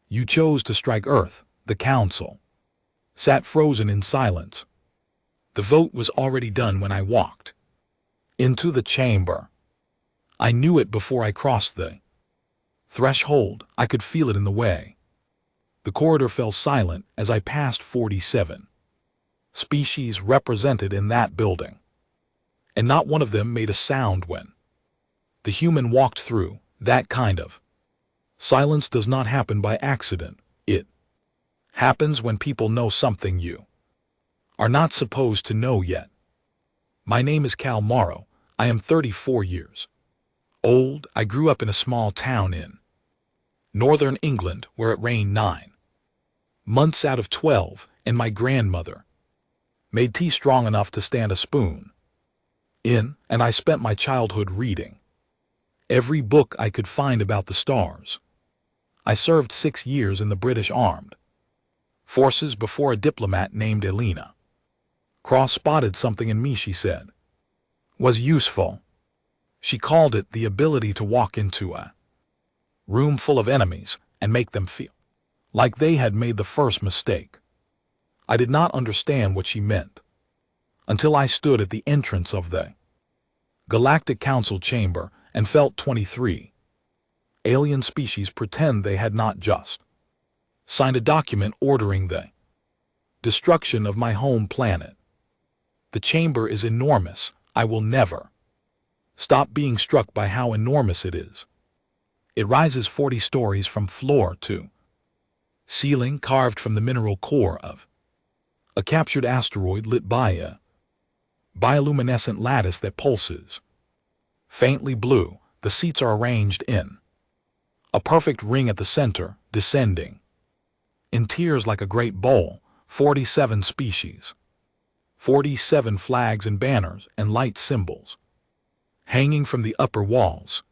You chose to strike Earth, the council. Sat frozen in silence. The vote was already done when I walked into the chamber. I knew it before I crossed the threshold. I could feel it in the way. The corridor fell silent as I passed 47 species represented in that building. And not one of them made a sound when the human walked through. That kind of silence does not happen by accident. It happens when people know something you are not supposed to know yet. My name is Cal Morrow. I am 34 years old. I grew up in a small town in northern England where it rained 9 months out of 12, and my grandmother made tea strong enough to stand a spoon in, and I spent my childhood reading every book I could find about the stars. I served 6 years in the British Armed Forces before a diplomat named Elena Cross spotted something in me she said was useful. She called it the ability to walk into a room full of enemies and make them feel like they had made the first mistake. I did not understand what she meant until I stood at the entrance of the Galactic Council chamber and felt 23 alien species pretend they had not just signed a document ordering the destruction of my home planet. The chamber is enormous. I will never stop being struck by how enormous it is. It rises 40 stories from floor to ceiling, carved from the mineral core of a captured asteroid lit by a bioluminescent lattice that pulses faintly blue. The seats are arranged in a perfect ring at the center, descending in tiers like a great bowl. 47 species, 47 flags and banners and light symbols hanging from the upper walls.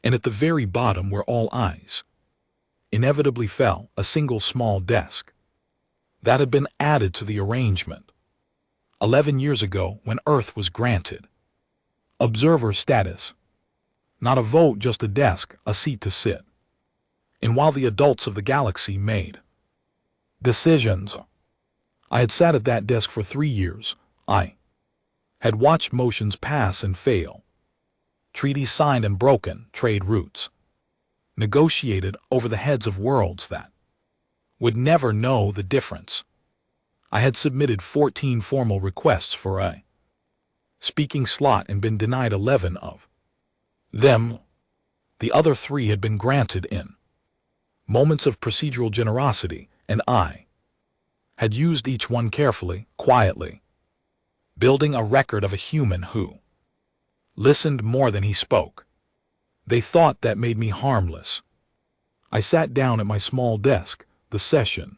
And at the very bottom, where all eyes inevitably fell, a single small desk that had been added to the arrangement 11 years ago when Earth was granted observer status. Not a vote, just a desk, a seat to sit. And while the adults of the galaxy made decisions, I had sat at that desk for 3 years. I had watched motions pass and fail, treaties signed and broken, trade routes negotiated over the heads of worlds that would never know the difference. I had submitted 14 formal requests for a speaking slot and been denied 11 of them. The other 3 had been granted in moments of procedural generosity, and I had used each one carefully, quietly, building a record of a human who listened more than he spoke. They thought that made me harmless. I sat down at my small desk. The session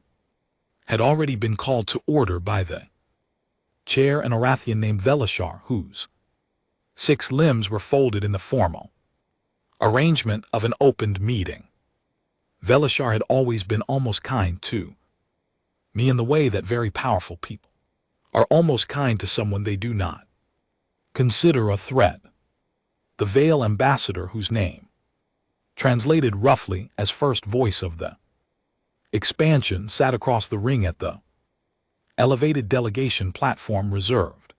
had already been called to order by the chair, an Arathian named Velishar, whose 6 limbs were folded in the formal arrangement of an opened meeting. Velishar had always been almost kind to me in the way that very powerful people are almost kind to someone they do not consider a threat. The Veil ambassador, whose name translated roughly as first voice of the expansion, sat across the ring at the elevated delegation platform reserved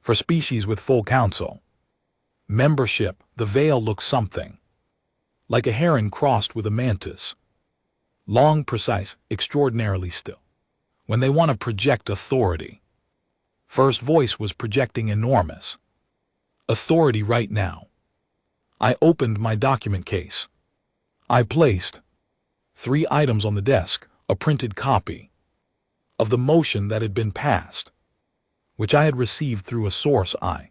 for species with full council membership. The Veil looked something like a heron crossed with a mantis. Long, precise, extraordinarily still. When they want to project authority, first voice was projecting enormous authority right now. I opened my document case. I placed 3 items on the desk, a printed copy of the motion that had been passed, which I had received through a source I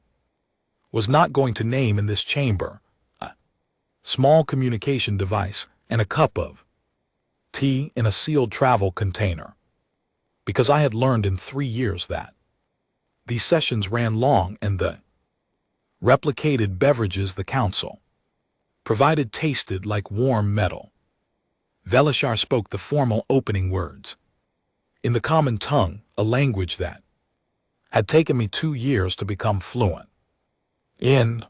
was not going to name in this chamber, a small communication device, and a cup of tea in a sealed travel container, because I had learned in 3 years that these sessions ran long and the replicated beverages the council provided tasted like warm metal. Velishar spoke the formal opening words in the common tongue, a language that had taken me 2 years to become fluent in.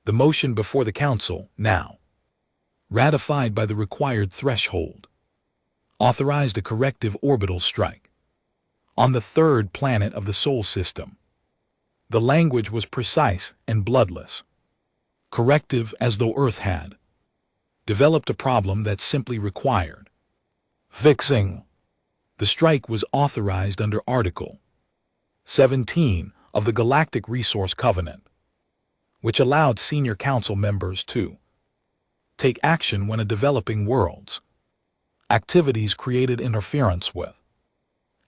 The motion before the council, now ratified by the required threshold, authorized a corrective orbital strike on the third planet of the Sol system. The language was precise and bloodless. Corrective, as though Earth had developed a problem that simply required fixing. The strike was authorized under Article 17 of the Galactic Resource Covenant, which allowed senior council members to take action when a developing world's activities created interference with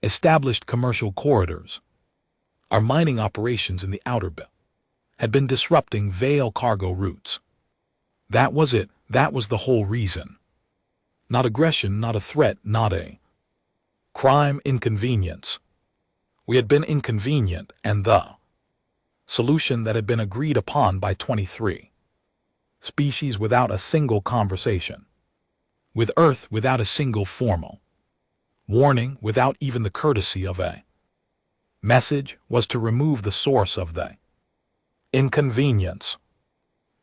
established commercial corridors. Our mining operations in the outer belt had been disrupting Vale cargo routes. That was it. That was the whole reason. Not aggression, not a threat, not a crime, inconvenience. We had been inconvenient, and the solution that had been agreed upon by 23 species without a single conversation, with Earth without a single formal warning, without even the courtesy of a message, was to remove the source of the inconvenience.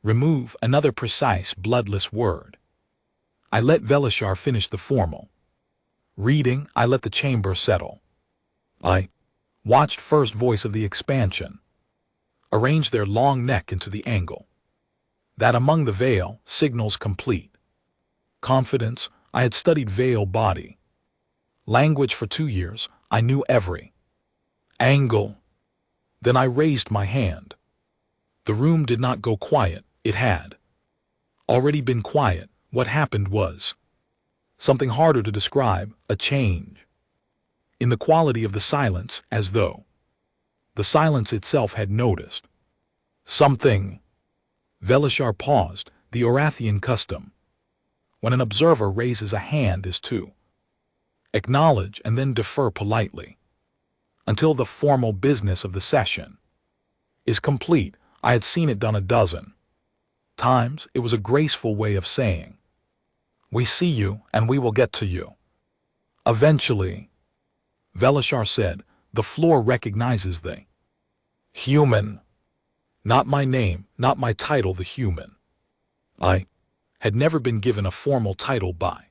Remove, another precise, bloodless word. I let Velishar finish the formal reading. I let the chamber settle. I watched first voice of the expansion arrange their long neck into the angle that among the veil signals complete confidence. I had studied veil body language for 2 years. I knew every angle. Then I raised my hand. The room did not go quiet. It had already been quiet. What happened was something harder to describe, a change in the quality of the silence, as though the silence itself had noticed something. Velishar paused. The Orathian custom, when an observer raises a hand, is to acknowledge and then defer politely until the formal business of the session is complete. I had seen it done a dozen times. It was a graceful way of saying, "We see you, and we will get to you eventually." Velishar said, "The floor recognizes the human. Not my name, not my title, the human." I had never been given a formal title by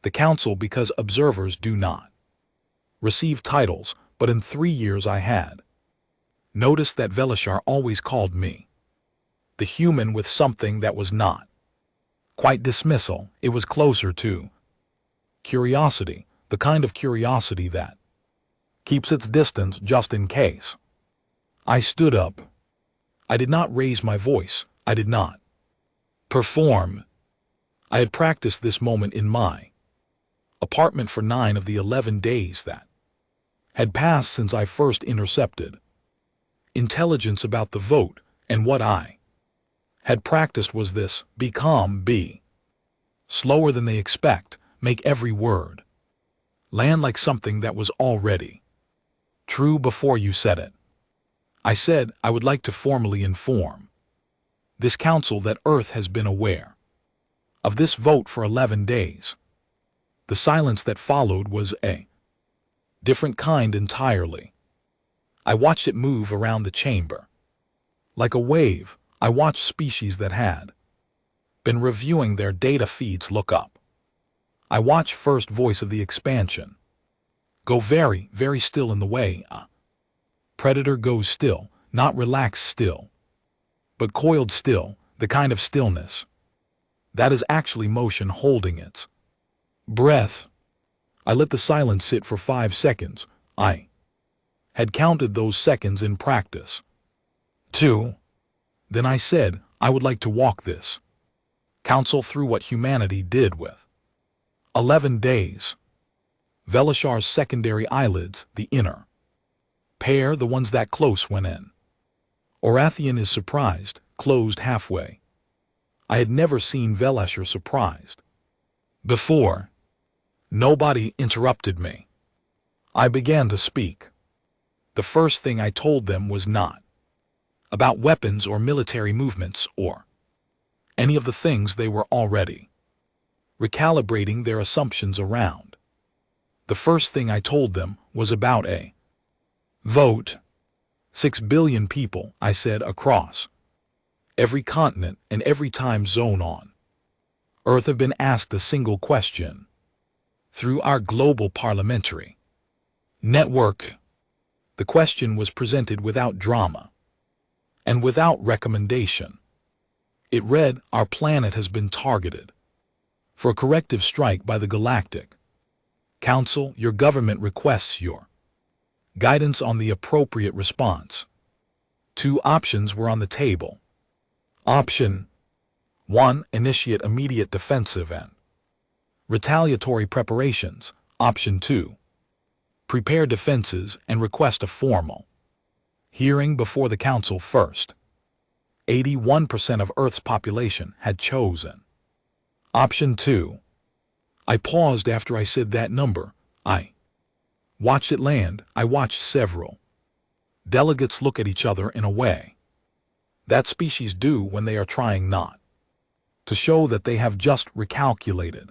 the council because observers do not receive titles, but in 3 years I had noticed that Velishar always called me the human with something that was not quite dismissal. It was closer to curiosity, the kind of curiosity that keeps its distance just in case. I stood up. I did not raise my voice. I did not perform. I had practiced this moment in my apartment for 9 of the 11 days that had passed since I first intercepted intelligence about the vote, and what I had practiced was this: be calm, be slower than they expect, make every word land like something that was already true before you said it. I said I would like to formally inform this council that Earth has been aware of this vote for 11 days. The silence that followed was a different kind entirely. I watched it move around the chamber. Like a wave, I watched species that had been reviewing their data feeds look up. I watched first voice of the expansion go very, very still in the way a predator goes still, not relaxed still, but coiled still, the kind of stillness that is actually motion holding its breath. I let the silence sit for 5 seconds. I had counted those seconds in practice. 2. Then I said, I would like to walk this council through what humanity did with 11 days. Velishar's secondary eyelids, the inner pair, the ones that close when in Orathian is surprised, closed halfway. I had never seen Velishar surprised before. Nobody interrupted me. I began to speak. The first thing I told them was not about weapons or military movements or any of the things they were already recalibrating their assumptions around. The first thing I told them was about a vote. 6 billion people, I said, across every continent and every time zone on Earth have been asked a single question. through our global parliamentary network. The question was presented without drama and without recommendation. It read, "Our planet has been targeted for a corrective strike by the Galactic Council. Your government requests your guidance on the appropriate response." Two options were on the table. Option 1. Initiate immediate defensive and retaliatory preparations. Option 2. Prepare defenses and request a formal hearing before the Council first. 81% of Earth's population had chosen Option 2. I paused after I said that number. I watched it land. I watched several delegates look at each other in a way that species do when they are trying not to show that they have just recalculated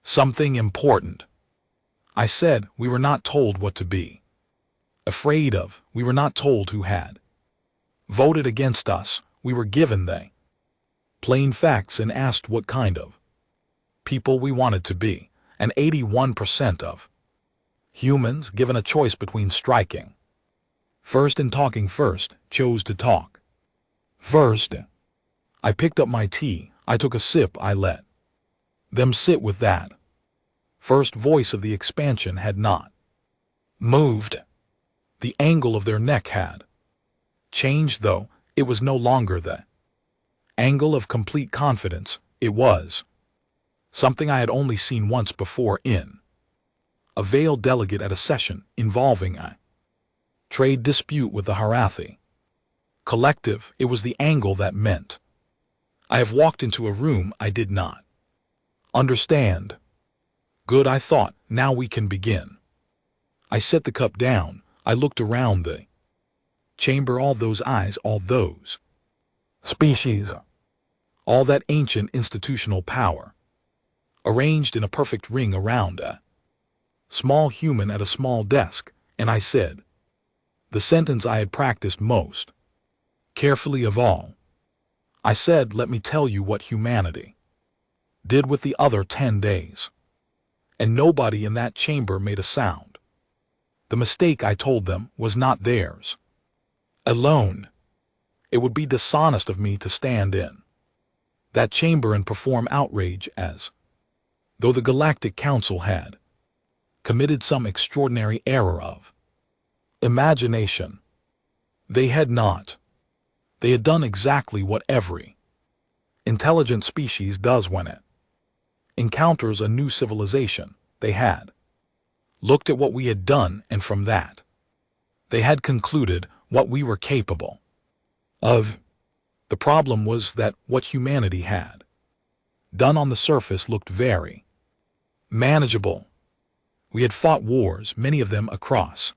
something important. I said, we were not told what to be afraid of. We were not told who had voted against us. We were given the plain facts and asked what kind of people we wanted to be. And 81% of humans, given a choice between striking first and talking first, chose to talk first. I picked up my tea. I took a sip. I let them sit with that first voice of the expansion had not moved. The angle of their neck had changed, though. It was no longer the angle of complete confidence. It was something I had only seen once before in a veiled delegate at a session involving a trade dispute with the Harathi collective. It was the angle that meant I have walked into a room I did not understand. Good, I thought, now we can begin. I set the cup down. I looked around the chamber, all those eyes, all those species, all that ancient institutional power, arranged in a perfect ring around a small human at a small desk, and I said the sentence I had practiced most carefully of all. I said, let me tell you what humanity did with the other 10 days. And nobody in that chamber made a sound. The mistake, I told them, was not theirs alone. It would be dishonest of me to stand in that chamber and perform outrage as though the Galactic Council had committed some extraordinary error of imagination. They had not. They had done exactly what every intelligent species does when it encounters a new civilization. They had looked at what we had done, and from that, they had concluded what we were capable of. The problem was that what humanity had done on the surface looked very manageable. We had fought wars, many of them across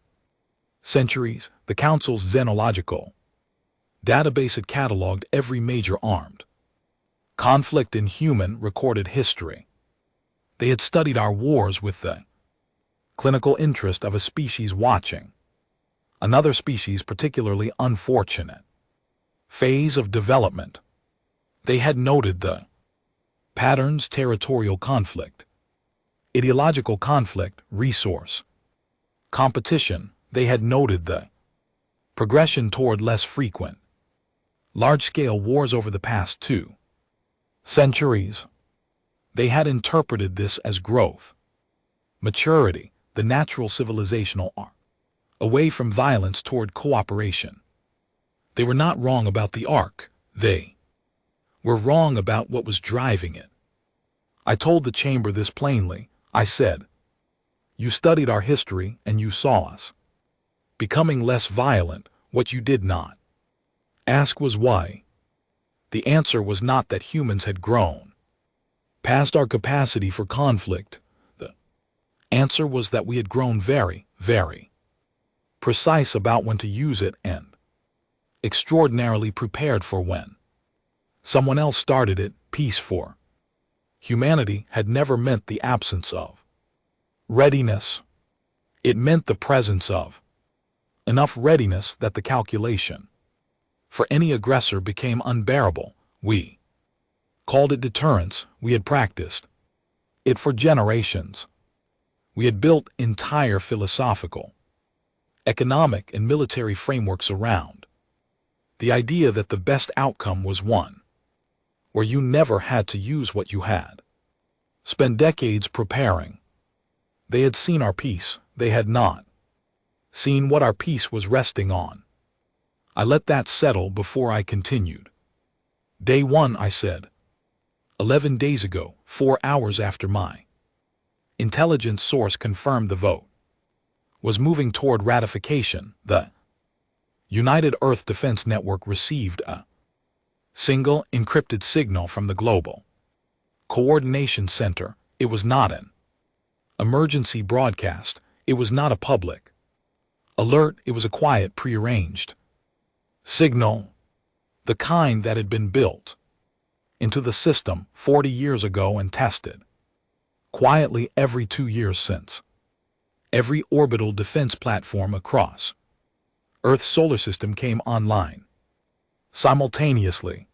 centuries. The Council's xenological database had cataloged every major armed conflict in human recorded history. They had studied our wars with the clinical interest of a species watching another species' particularly unfortunate phase of development. They had noted the patterns: territorial conflict, ideological conflict, resource competition. They had noted the progression toward less frequent, large-scale wars over the past 2 centuries. They had interpreted this as growth, maturity, the natural civilizational arc, away from violence toward cooperation. They were not wrong about the arc. They were wrong about what was driving it. I told the chamber this plainly. I said, you studied our history and you saw us becoming less violent. What you did not ask was why. The answer was not that humans had grown past our capacity for conflict. The answer was that we had grown very, very precise about when to use it and extraordinarily prepared for when someone else started it. Peace for humanity had never meant the absence of readiness. It meant the presence of enough readiness that the calculation for any aggressor became unbearable. We called it deterrence. We had practiced it for generations. We had built entire philosophical, economic, and military frameworks around the idea that the best outcome was one where you never had to use what you had. Spend decades preparing. They had seen our peace. They had not seen what our peace was resting on. I let that settle before I continued. Day 1, I said. 11 days ago, 4 hours after my intelligence source confirmed the vote was moving toward ratification, the United Earth Defense Network received a single encrypted signal from the Global Coordination Center. It was not an emergency broadcast. It was not a public alert. It was a quiet, prearranged signal, the kind that had been built into the system 40 years ago and tested quietly every 2 years since. Every orbital defense platform across Earth's solar system came online. Simultaneously,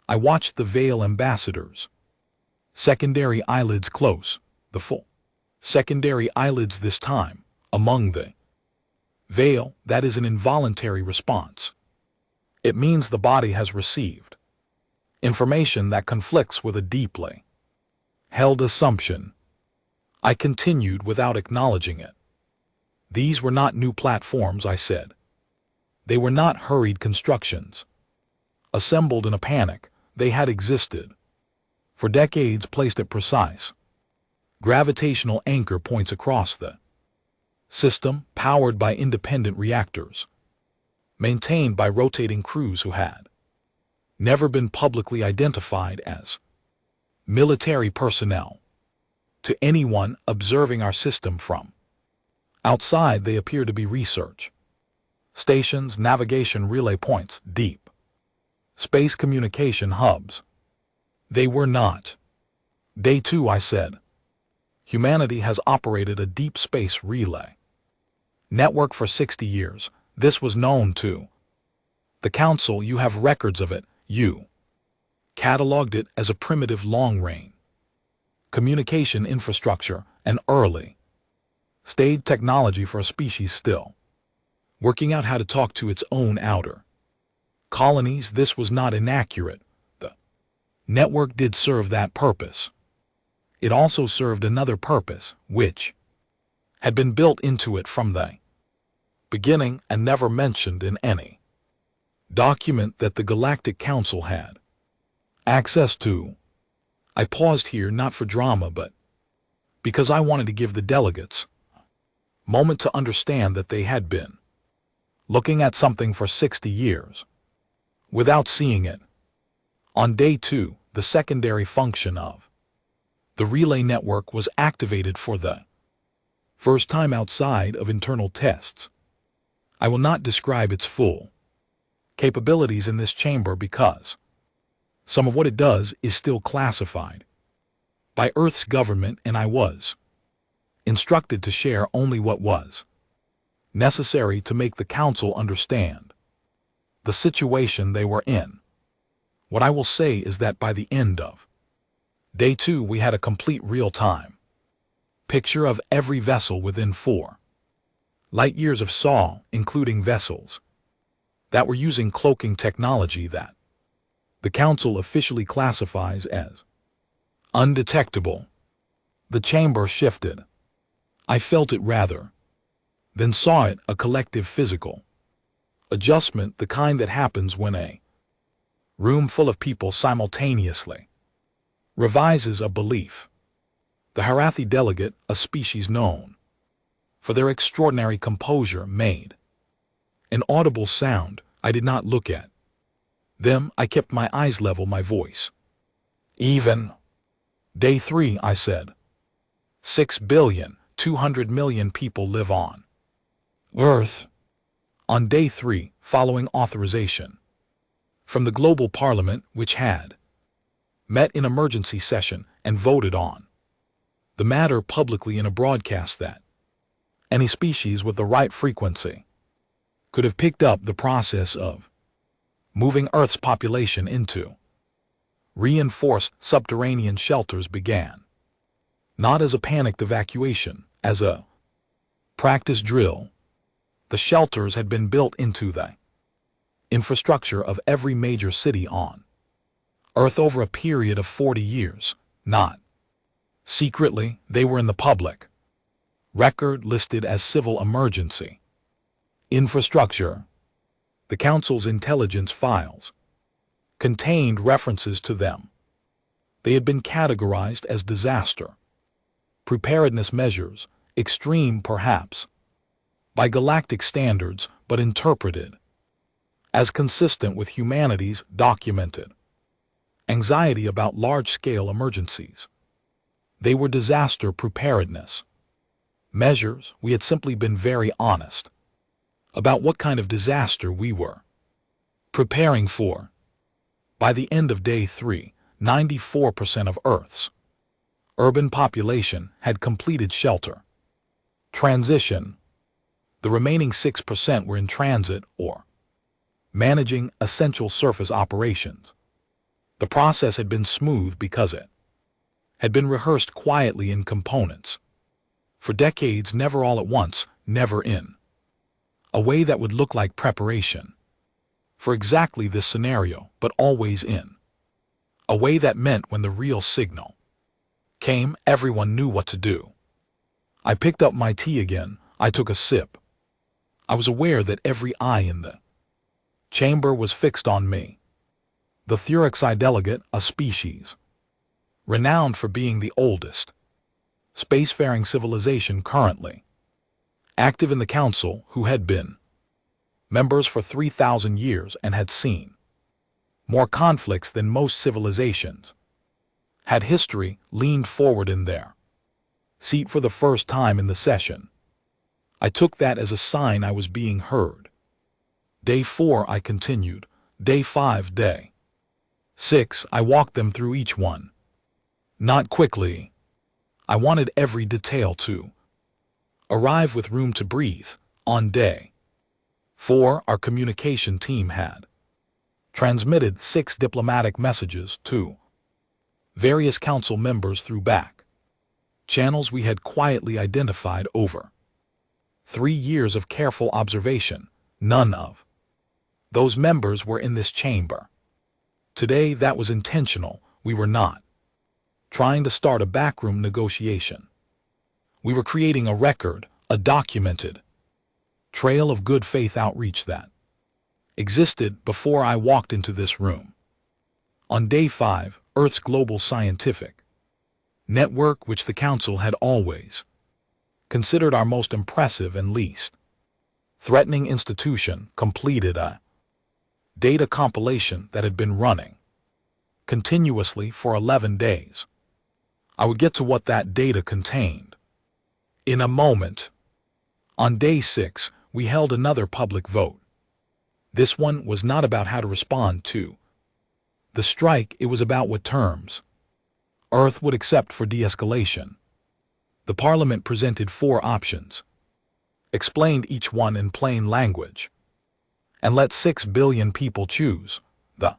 I watched the Veil ambassadors' secondary eyelids close, the full secondary eyelids this time, among the Veil. That is an involuntary response. It means the body has received information that conflicts with a deeply held assumption. I continued without acknowledging it. These were not new platforms, I said. They were not hurried constructions, assembled in a panic. They had existed for decades, placed at precise gravitational anchor points across the system, powered by independent reactors, maintained by rotating crews who had never been publicly identified as military personnel. To anyone observing our system from outside, they appear to be research stations, navigation relay points, deep space communication hubs. They were not. Day 2, I said. Humanity has operated a deep space relay network for 60 years. This was known to the Council. You have records of it. You cataloged it as a primitive long-range communication infrastructure, an early stage technology for a species still working out how to talk to its own outer colonies. This was not inaccurate. The network did serve that purpose. It also served another purpose, which had been built into it from the beginning and never mentioned in any document that the Galactic Council had access to. I paused here not for drama, but because I wanted to give the delegates a moment to understand that they had been looking at something for 60 years without seeing it. On day 2, the secondary function of the relay network was activated for the first time outside of internal tests. I will not describe its full capabilities in this chamber because some of what it does is still classified by Earth's government, and I was instructed to share only what was necessary to make the Council understand the situation they were in. What I will say is that by the end of day 2, we had a complete real-time picture of every vessel within 4 light years of SAW, including vessels that were using cloaking technology that the Council officially classifies as undetectable. The chamber shifted. I felt it rather than saw it, a collective physical adjustment, the kind that happens when a room full of people simultaneously revises a belief. The Harathi delegate, a species known for their extraordinary composure, made an audible sound. I did not look at them. I kept my eyes level, my voice even. Day 3, I said. 6,200,000,000 people live on Earth. On day 3, following authorization from the Global Parliament, which had met in emergency session and voted on the matter publicly in a broadcast that any species with the right frequency could have picked up, the process of moving Earth's population into reinforced subterranean shelters began. Not as a panicked evacuation, As a practice drill, the shelters had been built into the infrastructure of every major city on Earth over a period of 40 years. Not secretly, they were in the public record, listed as civil emergency infrastructure. The Council's intelligence files contained references to them. They had been categorized as disaster preparedness measures, extreme perhaps, by galactic standards, but interpreted as consistent with humanity's documented anxiety about large-scale emergencies. They were disaster preparedness measures. We had simply been very honest about what kind of disaster we were preparing for. By the end of day 3, 94% of Earth's urban population had completed shelter transition. The remaining 6% were in transit or managing essential surface operations. The process had been smooth because it had been rehearsed quietly in components for decades, never all at once, never in a way that would look like preparation for exactly this scenario, but always in a way that meant when the real signal came, everyone knew what to do. I picked up my tea again. I took a sip. I was aware that every eye in the chamber was fixed on me. The Thurixi delegate, a species renowned for being the oldest spacefaring civilization currently active in the Council, who had been members for 3,000 years and had seen more conflicts than most civilizations, had history, leaned forward in their seat for the first time in the session. I took that as a sign I was being heard. Day 4, I continued. Day 5, day 6, I walked them through each one. Not quickly. I wanted every detail to arrive with room to breathe. On day 4, our communication team had transmitted 6 diplomatic messages to various council members through back channels we had quietly identified over 3 years of careful observation. None of those members were in this chamber today. That was intentional. We were not trying to start a backroom negotiation. We were creating a record, a documented trail of good faith outreach that existed before I walked into this room. On day 5, Earth's global scientific network, which the Council had always considered our most impressive and least threatening institution, completed a data compilation that had been running continuously for 11 days. I would get to what that data contained in a moment. On day 6, we held another public vote. This one was not about how to respond to the strike. It was about what terms Earth would accept for de-escalation. The Parliament presented 4 options, explained each one in plain language, and let 6 billion people choose. The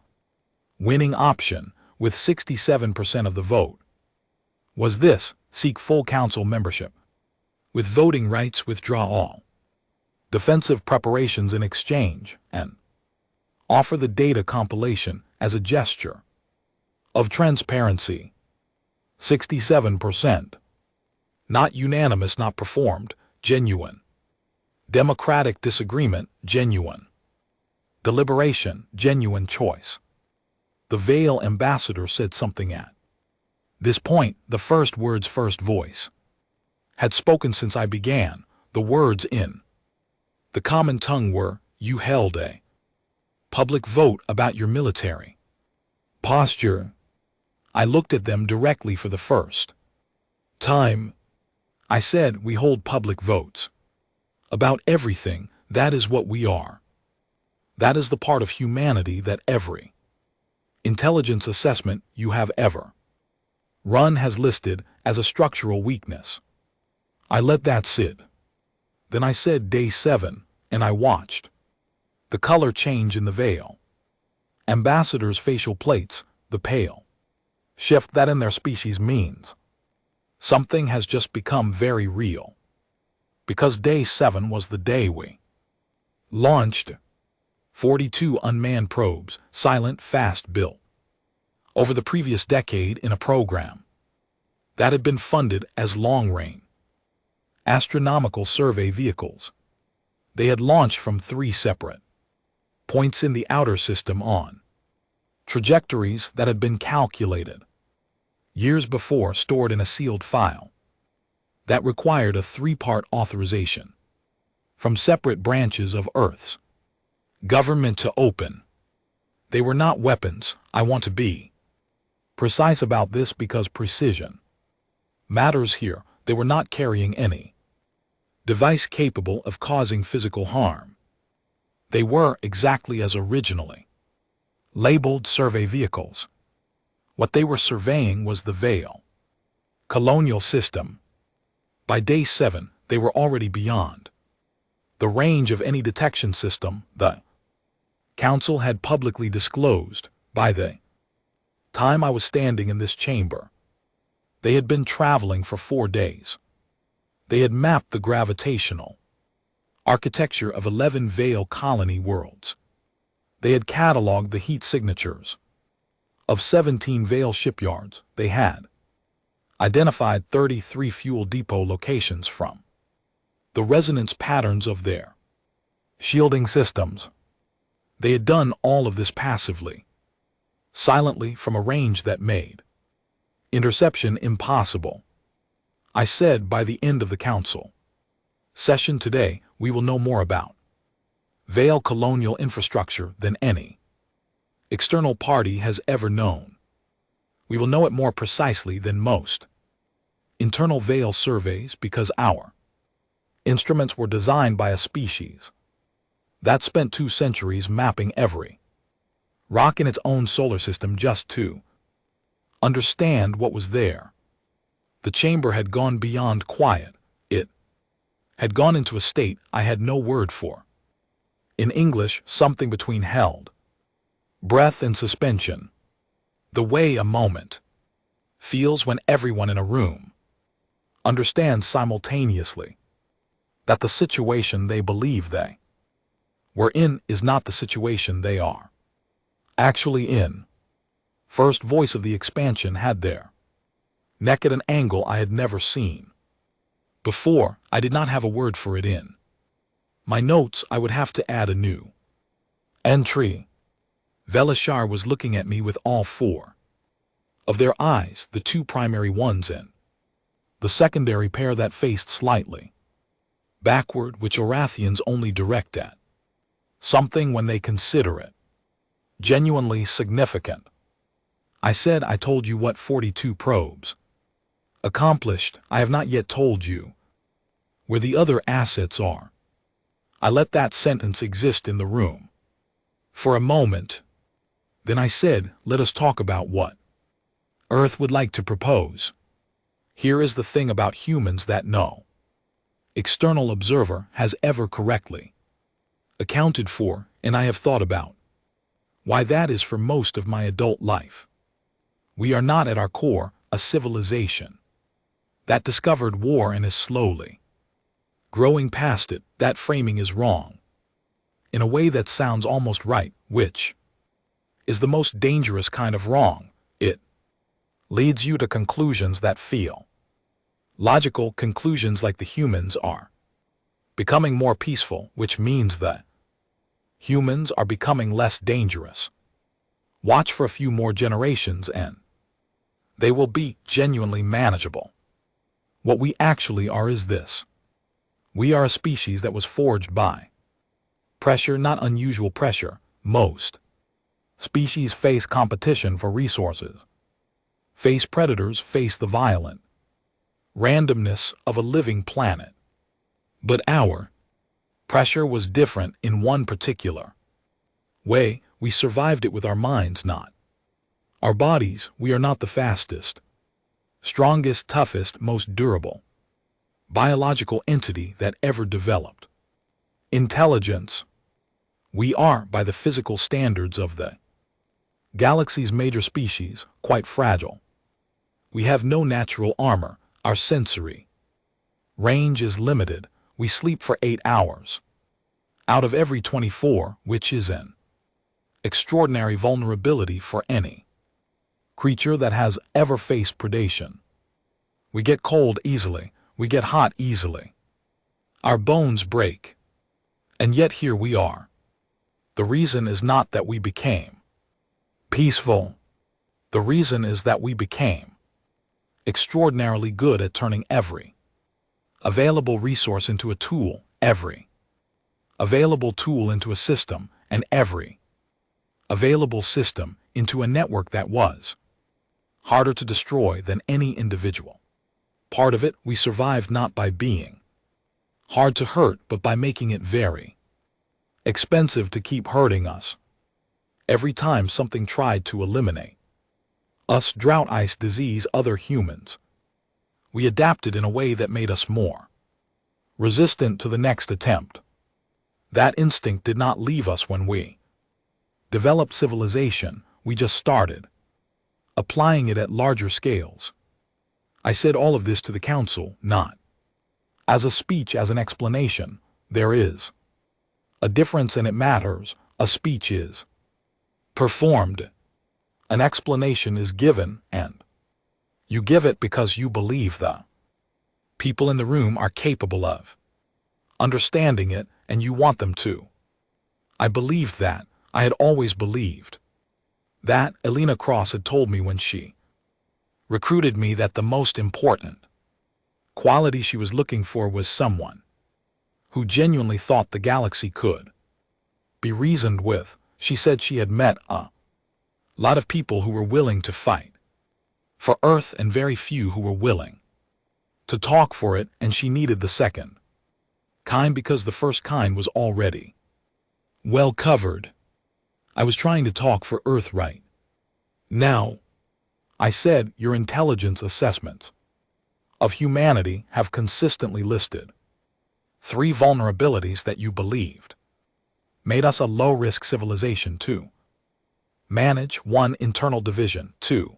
winning option, with 67% of the vote, was this: seek full council membership with voting rights, withdraw all defensive preparations in exchange, and offer the data compilation as a gesture of transparency. 67%. Not unanimous, not performed, genuine. Democratic disagreement, genuine. Deliberation, genuine choice. The Veil ambassador said something at this point. The first words, first voice, had spoken since I began. The words in the common tongue were, "You held a public vote about your military posture." I looked at them directly for the first time. I said, "We hold public votes about everything. That is what we are. That is the part of humanity that every intelligence assessment you have ever run has listed as a structural weakness." I let that sit. Then I said, day 7, and I watched the color change in the Veil ambassadors' facial plates, the pale shift that in their species means Something has just become very real. Because day 7 was the day we launched 42 unmanned probes, silent, fast-built, over the previous decade in a program that had been funded as long-range astronomical survey vehicles. They had launched from 3 separate points in the outer system on trajectories that had been calculated years before, stored in a sealed file that required a 3-part authorization from separate branches of Earth's government to open. They were not weapons. I want to be precise about this because precision matters here. They were not carrying any device capable of causing physical harm. They were, exactly as originally labeled, survey vehicles. What they were surveying was the Veil colonial system. By day 7, they were already beyond the range of any detection system the Council had publicly disclosed. By the time I was standing in this chamber, they had been traveling for 4 days. They had mapped the gravitational architecture of 11 Veil colony worlds. They had cataloged the heat signatures of 17 Veil shipyards. They had identified 33 fuel depot locations from the resonance patterns of their shielding systems. They had done all of this passively, silently, from a range that made interception impossible. I said, by the end of the Council session today, we will know more about Veil colonial infrastructure than any external party has ever known. We will know it more precisely than most internal Veil surveys, because our instruments were designed by a species that spent 2 centuries mapping every rock in its own solar system just to understand what was there. The chamber had gone beyond quiet. It had gone into a state I had no word for. In English, something between held breath and suspension. The way a moment feels when everyone in a room understands simultaneously that the situation they believe they were in is not the situation they are actually in. First voice of the expansion had their neck at an angle I had never seen before. I did not have a word for it in my notes. I would have to add a new entry. Velishar was looking at me with all 4 of their eyes, the 2 primary ones and the secondary pair that faced slightly backward, which Orathians only direct at something when they consider it genuinely significant. I said, I told you what 42 probes accomplished. I have not yet told you where the other assets are. I let that sentence exist in the room for a moment. Then I said, let us talk about what Earth would like to propose. Here is the thing about humans that no external observer has ever correctly accounted for, and I have thought about why that is for most of my adult life. We are not at our core a civilization that discovered war and is slowly growing past it. That framing is wrong in a way that sounds almost right, which is the most dangerous kind of wrong. It leads you to conclusions that feel logical, conclusions like the humans are becoming more peaceful, which means that humans are becoming less dangerous. Watch for a few more generations and they will be genuinely manageable. What we actually are is this. We are a species that was forged by pressure, not unusual pressure. Most species face competition for resources, face predators, face the violent randomness of a living planet. But our pressure was different in one particular way. We survived it with our minds, not our bodies. We are not the fastest, strongest, toughest, most durable biological entity that ever developed intelligence. We are, by the physical standards of the galaxy's major species, quite fragile. We have no natural armor. Our sensory range is limited. We sleep for 8 hours out of every 24, which is an extraordinary vulnerability for any creature that has ever faced predation. We get cold easily. We get hot easily. Our bones break. And yet here we are. The reason is not that we became peaceful. The reason is that we became extraordinarily good at turning every available resource into a tool, every available tool into a system, and every available system into a network that was harder to destroy than any individual part of it. We survived not by being hard to hurt, but by making it very expensive to keep hurting us. Every time something tried to eliminate us, drought, ice, disease, other humans, we adapted in a way that made us more resistant to the next attempt. That instinct did not leave us when we developed civilization. We just started applying it at larger scales. I said all of this to the council, not as a speech, as an explanation. There is a difference and it matters. A speech is performed. An explanation is given, and you give it because you believe the people in the room are capable of understanding it, and you want them to. I believed that. I had always believed that. Elena Cross had told me when she recruited me that the most important quality she was looking for was someone who genuinely thought the galaxy could be reasoned with. She said she had met a lot of people who were willing to fight for Earth and very few who were willing to talk for it, and she needed the second kind because the first kind was already well covered. I was trying to talk for Earth right now. I said, your intelligence assessments of humanity have consistently listed 3 vulnerabilities that you believed made us a low-risk civilization. 2. Manage. 1. Internal division. 2.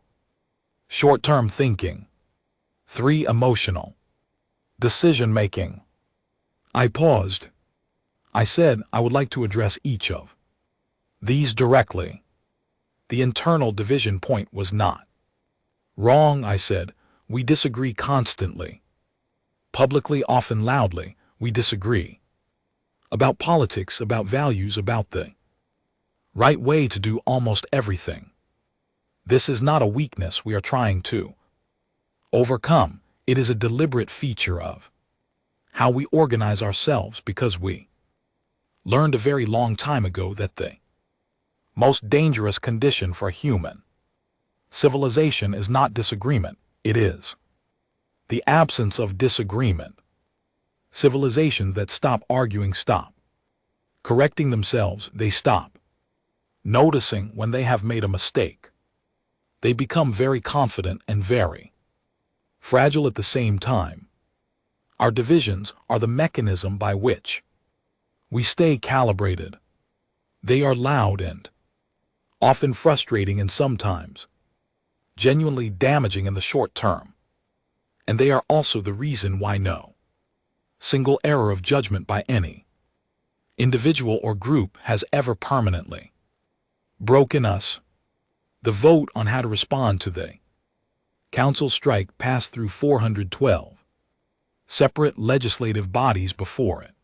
Short-term thinking. 3. Emotional decision-making. I paused. I said I would like to address each of these directly. The internal division point was not wrong, I said. We disagree constantly. Publicly, often loudly, we disagree. About politics, about values, about the right way to do almost everything. This is not a weakness we are trying to overcome. It is a deliberate feature of how we organize ourselves, because we learned a very long time ago that the most dangerous condition for human civilization is not disagreement, it is the absence of disagreement. Civilizations that stop arguing stop correcting themselves. They stop noticing when they have made a mistake. They become very confident and very fragile at the same time. Our divisions are the mechanism by which we stay calibrated. They are loud and often frustrating, and sometimes genuinely damaging in the short term. And they are also the reason why no single error of judgment by any individual or group has ever permanently broken us. The vote on how to respond to the council strike passed through 412 separate legislative bodies before it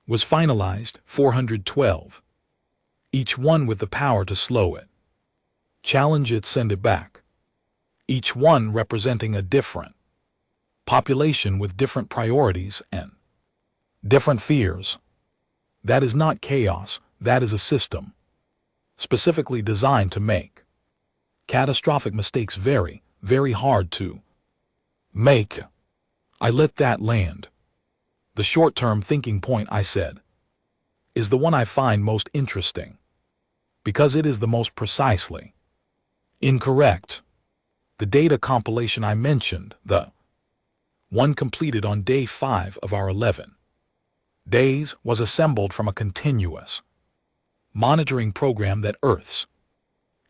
was finalized. 412, each one with the power to slow it, challenge it, send it back. Each one representing a different population with different priorities and different fears. That is not chaos, that is a system specifically designed to make catastrophic mistakes very, very hard to make. I let that land. The short-term thinking point, I said, is the one I find most interesting, because it is the most precisely incorrect. The data compilation I mentioned, the one completed on day 5 of our 11 days, was assembled from a continuous monitoring program that Earth's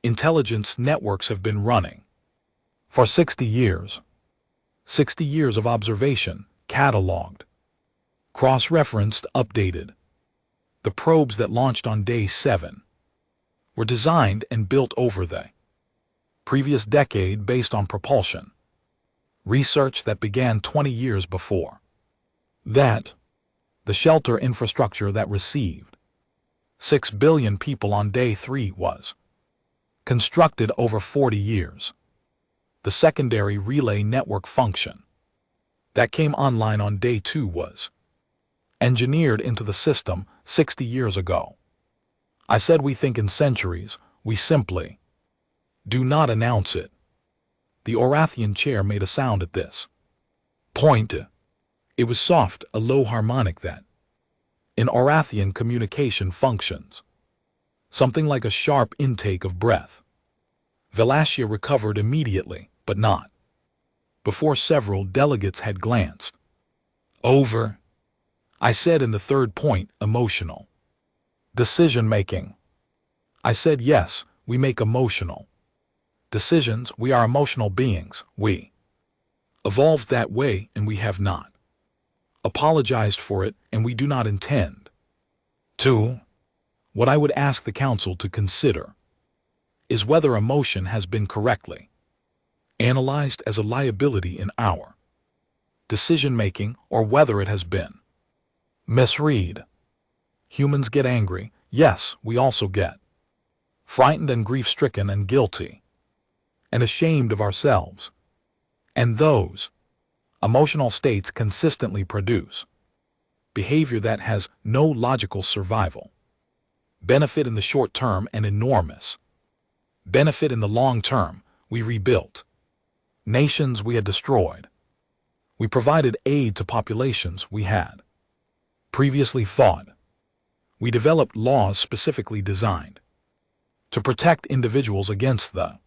intelligence networks have been running for 60 years. 60 years of observation, cataloged, cross-referenced, updated. The probes that launched on day 7 were designed and built over the previous decade based on propulsion research that began 20 years before that. The shelter infrastructure that received 6 billion people on day 3 was constructed over 40 years. The secondary relay network function that came online on day 2 was engineered into the system 60 years ago. I said we think in centuries, we simply do not announce it. The Orathian chair made a sound at this point. It was soft, a low harmonic that, in Orathian communication functions, something like a sharp intake of breath. Velastia recovered immediately, but not before several delegates had glanced over. I said in the third point, emotional decision-making. I said yes, we make emotional decisions. We are emotional beings. We evolved that way, and we have not apologized for it, and we do not intend to. What I would ask the Council to consider is whether emotion has been correctly analyzed as a liability in our decision-making, or whether it has been misread. Humans get angry. Yes, we also get frightened and grief-stricken and guilty and ashamed of ourselves. And those emotional states consistently produce behavior that has no logical survival benefit in the short term and enormous benefit in the long term. We rebuilt nations we had destroyed. We provided aid to populations we had previously fought. We developed laws specifically designed to protect individuals against the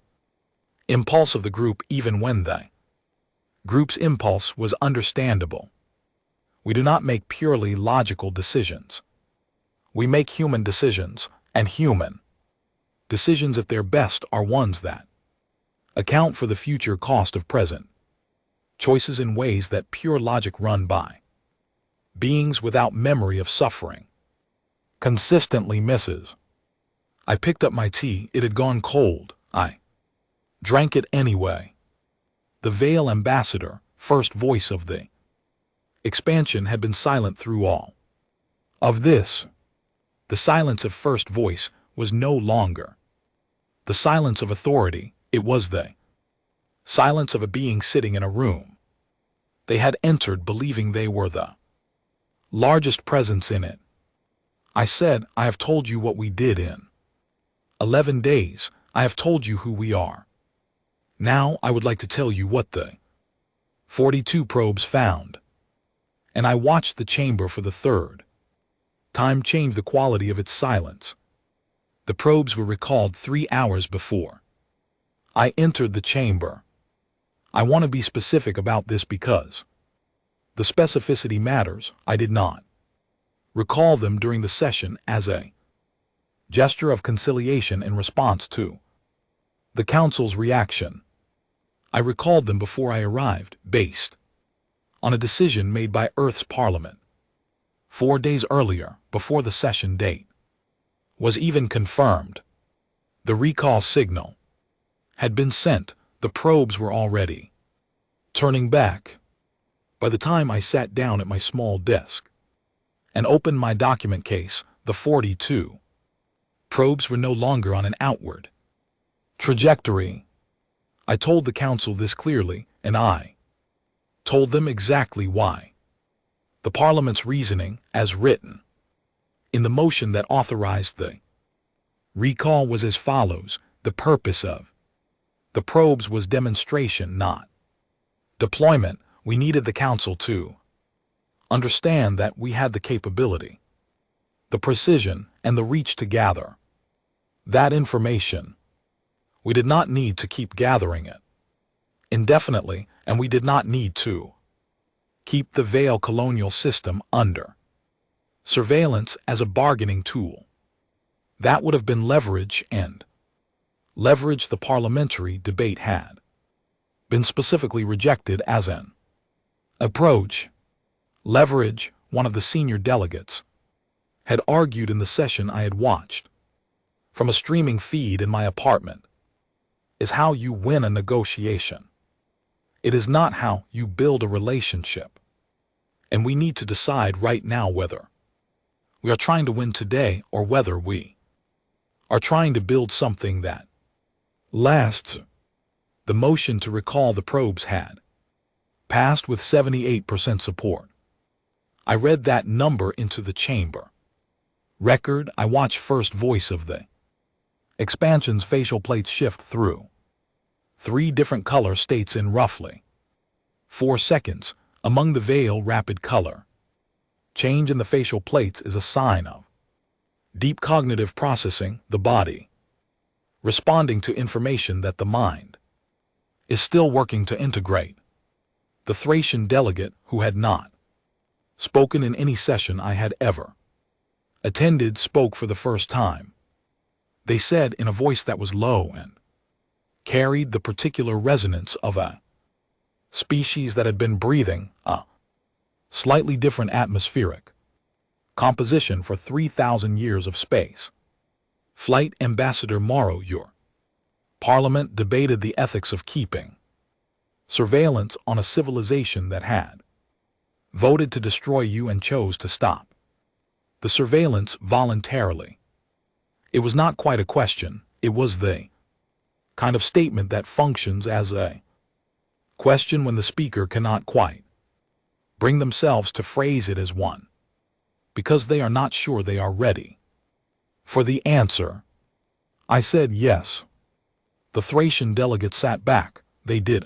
impulse of the group, even when the group's impulse was understandable. We do not make purely logical decisions. We make human decisions, and human decisions at their best are ones that account for the future cost of present choices in ways that pure logic run by beings without memory of suffering consistently misses. I picked up my tea. It had gone cold. I drank it anyway. The Veil ambassador, first voice of the expansion, had been silent through all of this. The silence of first voice was no longer the silence of authority. It was the silence of a being sitting in a room. They had entered believing they were the largest presence in it. I said, I have told you what we did in 11 days. I have told you who we are. Now I would like to tell you what the 42 probes found. And I watched the chamber for the third time change the quality of its silence. The probes were recalled 3 hours before I entered the chamber. I want to be specific about this because the specificity matters. I did not recall them during the session as a gesture of conciliation in response to the Council's reaction. I recalled them before I arrived, based on a decision made by Earth's Parliament 4 days earlier, before the session date was even confirmed. The recall signal had been sent. The probes were already turning back. By the time I sat down at my small desk and opened my document case, the 42 probes were no longer on an outward trajectory. I told the Council this clearly, and I told them exactly why. The Parliament's reasoning, as written in the motion that authorized the recall, was as follows. The purpose of the probes was demonstration, not deployment. We needed the Council to understand that we had the capability, the precision, and the reach to gather that information. We did not need to keep gathering it indefinitely, and we did not need to keep the Veil colonial system under surveillance as a bargaining tool. That would have been leverage, and leverage the parliamentary debate had been specifically rejected as an approach. Leverage, one of the senior delegates, had argued in the session I had watched from a streaming feed in my apartment, is how you win a negotiation. It is not how you build a relationship. And we need to decide right now whether we are trying to win today or whether we are trying to build something that lasts. The motion to recall the probes had passed with 78% support. I read that number into the chamber record. I watched first voice of the expansion's facial plates shift through 3 different color states in roughly 4 seconds. Among the veil, rapid color change in the facial plates is a sign of deep cognitive processing, the body responding to information that the mind is still working to integrate. The Thracian delegate, who had not spoken in any session I had ever attended, spoke for the first time. They said in a voice that was low and carried the particular resonance of a species that had been breathing a slightly different atmospheric composition for 3,000 years of space. Flight Ambassador Morrow, your Parliament debated the ethics of keeping surveillance on a civilization that had voted to destroy you and chose to stop the surveillance voluntarily. It was not quite a question, it was the kind of statement that functions as a question when the speaker cannot quite bring themselves to phrase it as one, because they are not sure they are ready for the answer. I said yes. The Thracian delegate sat back. They did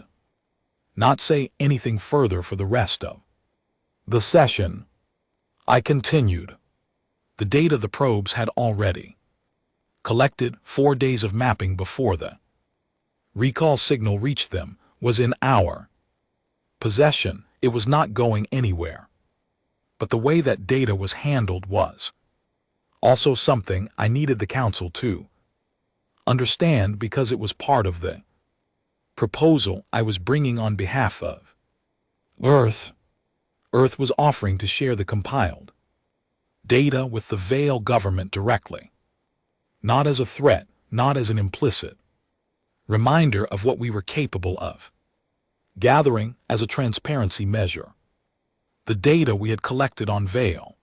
not say anything further for the rest of the session. I continued. The data the probes had already collected, 4 days of mapping before the recall signal reached them, was in our possession. It was not going anywhere. But the way that data was handled was also something I needed the council to understand, because it was part of the proposal I was bringing on behalf of Earth. Earth was offering to share the compiled data with the Veil government directly, not as a threat, not as an implicit reminder of what we were capable of gathering, as a transparency measure. The data we had collected on Veil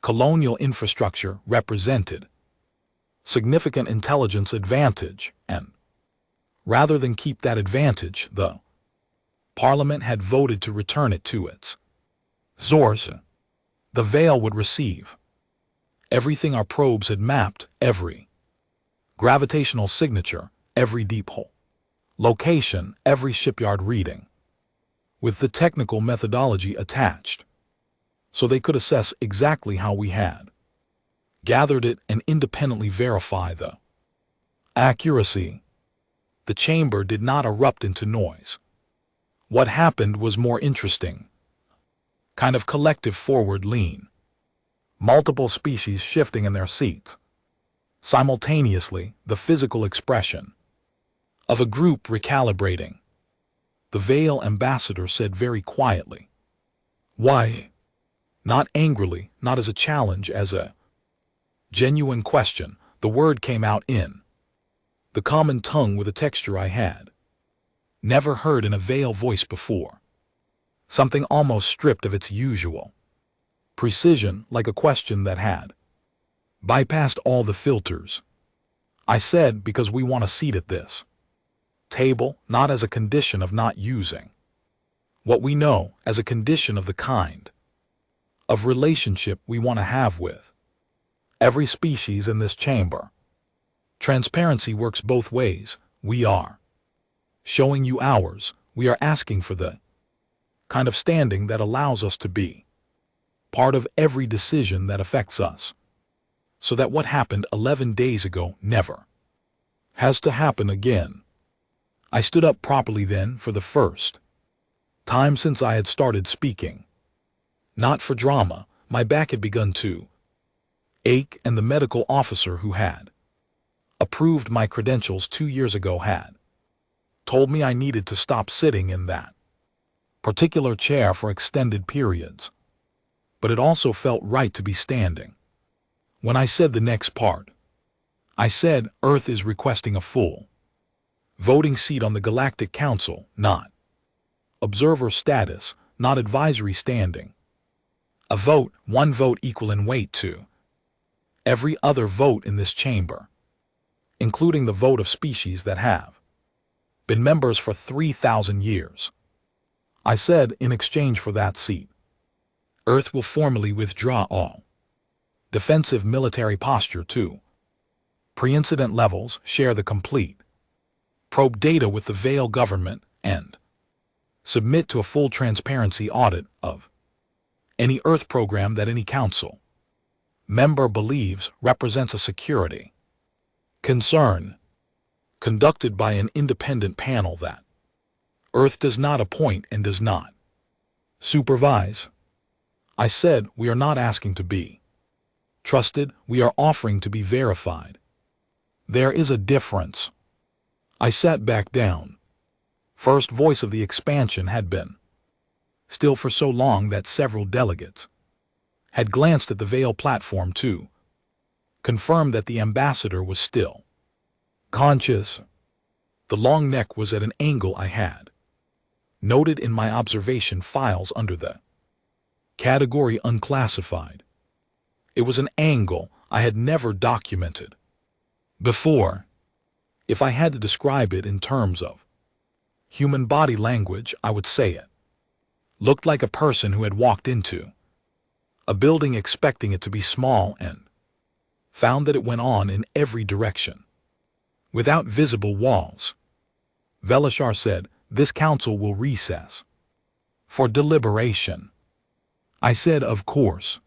colonial infrastructure represented significant intelligence advantage, and rather than keep that advantage, the Parliament had voted to return it to its source. The Veil would receive everything our probes had mapped, every gravitational signature, every deep hole location, every shipyard reading, with the technical methodology attached, so they could assess exactly how we had gathered it and independently verify the accuracy. The chamber did not erupt into noise. What happened was more interesting. Kind of collective forward lean. Multiple species shifting in their seats. Simultaneously, the physical expression of a group recalibrating. The Veil ambassador said very quietly, "Why?" Not angrily, not as a challenge, as a genuine question. The word came out in the common tongue with a texture I had never heard in a Veil voice before. Something almost stripped of its usual precision, like a question that had bypassed all the filters. I said, because we want a seat at this table, not as a condition of not using what we know, as a condition of the kind of relationship we want to have with every species in this chamber. Transparency works both ways. We are showing you ours. We are asking for the kind of standing that allows us to be part of every decision that affects us, so that what happened 11 days ago never has to happen again. I stood up properly then, for the first time since I had started speaking. Not for drama, my back had begun to ache, and the medical officer who had approved my credentials 2 years ago had told me I needed to stop sitting in that particular chair for extended periods. But it also felt right to be standing. When I said the next part, I said Earth is requesting a full voting seat on the Galactic Council, not observer status, not advisory standing. A vote, one vote equal in weight to every other vote in this chamber, including the vote of species that have been members for 3,000 years. I said, in exchange for that seat, Earth will formally withdraw all defensive military posture to pre-incident levels, share the complete probe data with the Vale government, and submit to a full transparency audit of any Earth program that any council member believes represents a security concern, conducted by an independent panel that Earth does not appoint and does not supervise. I said, we are not asking to be trusted, we are offering to be verified. There is a difference. I sat back down. First voice of the expansion had been still for so long that several delegates had glanced at the Vale platform to confirm that the ambassador was still conscious. The long neck was at an angle I had noted in my observation files under the category unclassified. It was an angle I had never documented before. If I had to describe it in terms of human body language, I would say it looked like a person who had walked into a building expecting it to be small and found that it went on in every direction, without visible walls. Velishar said, this council will recess for deliberation. I said, of course.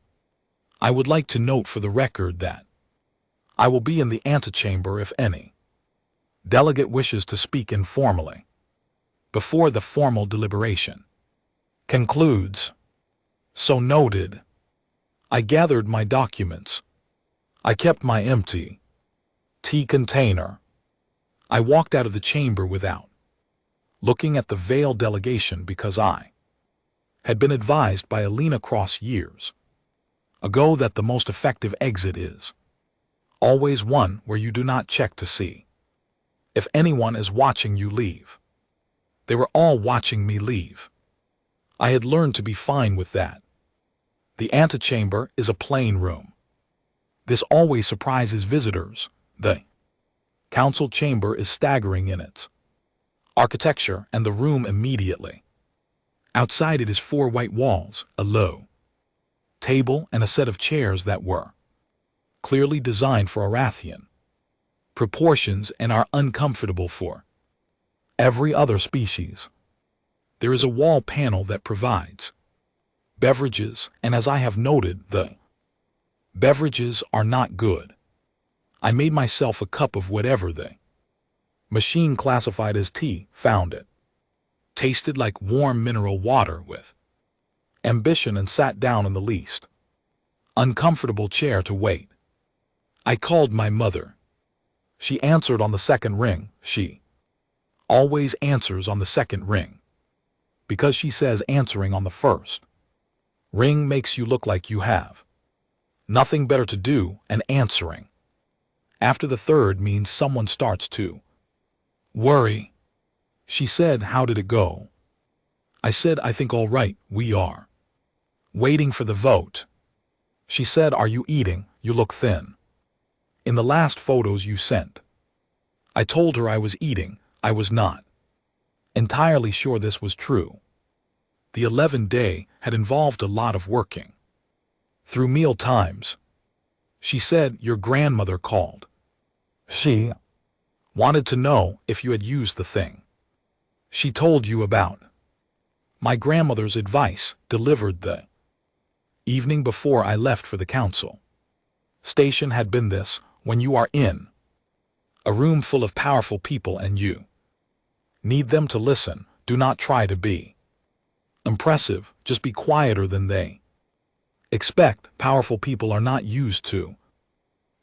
I would like to note for the record that I will be in the antechamber if any delegate wishes to speak informally before the formal deliberation concludes. So noted. I gathered my documents. I kept my empty tea container. I walked out of the chamber without looking at the Vale delegation because I had been advised by Alina Cross years ago that the most effective exit is always one where you do not check to see if anyone is watching you leave. They were all watching me leave. I had learned to be fine with that. The antechamber is a plain room. This always surprises visitors. The council chamber is staggering in its architecture and the room immediately outside it is 4 white walls, a low table, and a set of chairs that were clearly designed for Arathian proportions and are uncomfortable for every other species. There is a wall panel that provides beverages, and as I have noted, the beverages are not good. I made myself a cup of whatever the machine classified as tea found it. Tasted like warm mineral water with ambition and sat down in the least uncomfortable chair to wait. I called my mother. She answered on the second ring. She always answers on the second ring because she says answering on the first ring makes you look like you have nothing better to do, and answering after the third means someone starts to worry. She said, how did it go? I said, I think all right, we are waiting for the vote. She said, are you eating? You look thin in the last photos you sent. I told her I was eating. I was not entirely sure this was true. The 11th day had involved a lot of working through meal times. She said, your grandmother called. She wanted to know if you had used the thing she told you about. My grandmother's advice, delivered the evening before I left for the council station, had been this: when you are in a room full of powerful people and you need them to listen, do not try to be impressive, just be quieter than they expect. Powerful people are not used to